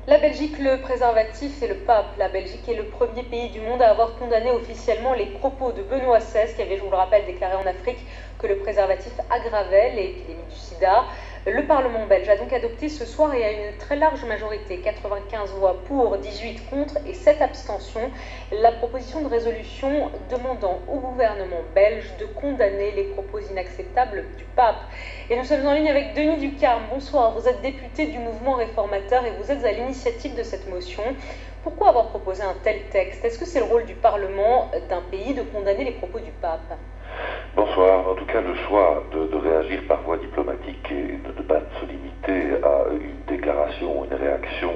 La Belgique, le préservatif et le pape. La Belgique est le premier pays du monde à avoir condamné officiellement les propos de Benoît XVI, qui avait, je vous le rappelle, déclaré en Afrique que le préservatif aggravait l'épidémie du sida. Le Parlement belge a donc adopté ce soir et à une très large majorité, 95 voix pour, 18 contre et 7 abstentions, la proposition de résolution demandant au gouvernement belge de condamner les propos inacceptables du pape. Et nous sommes en ligne avec Denis Ducarme. Bonsoir, vous êtes député du mouvement réformateur et vous êtes à l'initiative de cette motion. Pourquoi avoir proposé un tel texte? Est-ce que c'est le rôle du Parlement d'un pays de condamner les propos du pape? Bonsoir. En tout cas, le choix de réagir par voie diplomatique et de ne pas se limiter à une déclaration, une réaction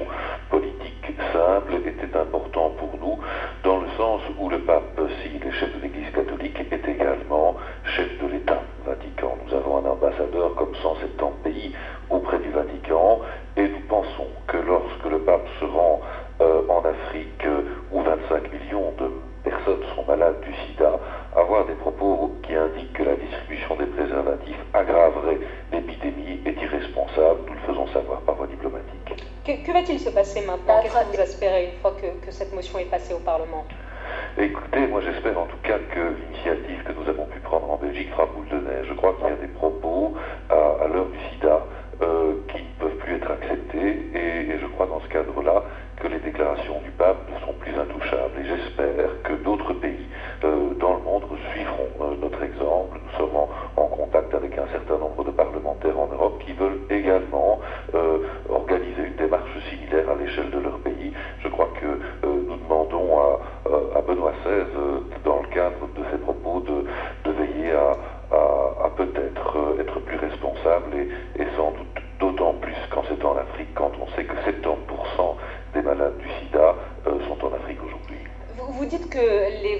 politique simple était important pour nous, dans le sens où le pape, s'il est chef de l'Église catholique, est également chef de l'État Vatican. Nous avons un ambassadeur comme 170 pays auprès du Vatican, et nous pensons que lorsque le pape se rend en Afrique, où 25 millions de personnes sont malades du sida, avoir des propos qui indiquent que la distribution des préservatifs aggraverait l'épidémie est irresponsable. Nous le faisons savoir par voie diplomatique. Que va-t-il se passer maintenant? Qu'est-ce que vous espérez une fois que cette motion est passée au Parlement? Écoutez, moi j'espère en tout cas que l'initiative que nous avons pu prendre en Belgique fera boule de neige. Je crois qu'il y a des propos à l'heure du sida qui ne peuvent plus être acceptés, et je crois dans ce cadre-là que les déclarations du pape ne sont plus intouchables. Et j'espère que d'autres pays dans le monde suivront notre exemple. Nous sommes en contact avec un certain nombre de parlementaires en Europe qui veulent également organiser une démarche similaire à l'échelle de leur pays. Je crois que nous demandons à Benoît XVI, dans le cadre de ses propos, de veiller à peut-être être plus responsable, et sans doute d'autant plus quand c'est en Afrique, quand on sait que 70% des malades du sida sont en Afrique aujourd'hui. Vous dites que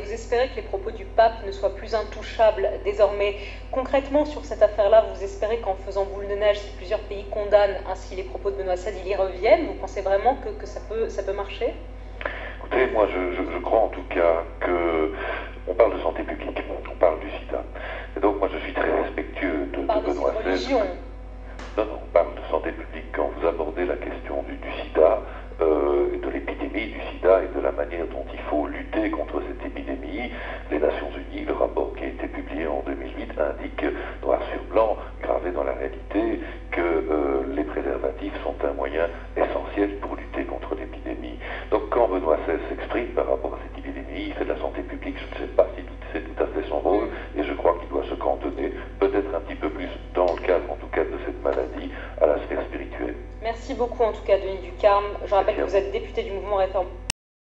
vous espérez que les propos du pape ne soient plus intouchables désormais. Concrètement, sur cette affaire-là, vous espérez qu'en faisant boule de neige, si plusieurs pays condamnent ainsi les propos de Benoît XVI, ils y reviennent? Vous pensez vraiment que ça peut marcher? Écoutez, moi je crois en tout cas que on parle de santé publique, on parle du sida. Et donc moi je suis très respectueux de Benoît XVI. Non, on parle de santé publique quand vous abordez la question du sida, de l'épidémie du sida et de la manière dont il faut lutter contre cette épidémie. Les Nations Unies, le rapport qui a été publié en 2008 indique noir sur blanc, gravé dans la réalité, que les préservatifs sont un moyen essentiel pour lutter contre l'épidémie. Donc quand Benoît XVI s'exprime par rapport à cette épidémie, il fait de la santé publique, je ne sais pas si c'est tout à fait son rôle, et je crois qu'il doit se cantonner peut-être un petit peu plus, dans le cadre en tout cas de cette maladie, à la sphère spirituelle. Merci beaucoup en tout cas Denis Ducarme. Je rappelle que vous êtes député du mouvement réformateur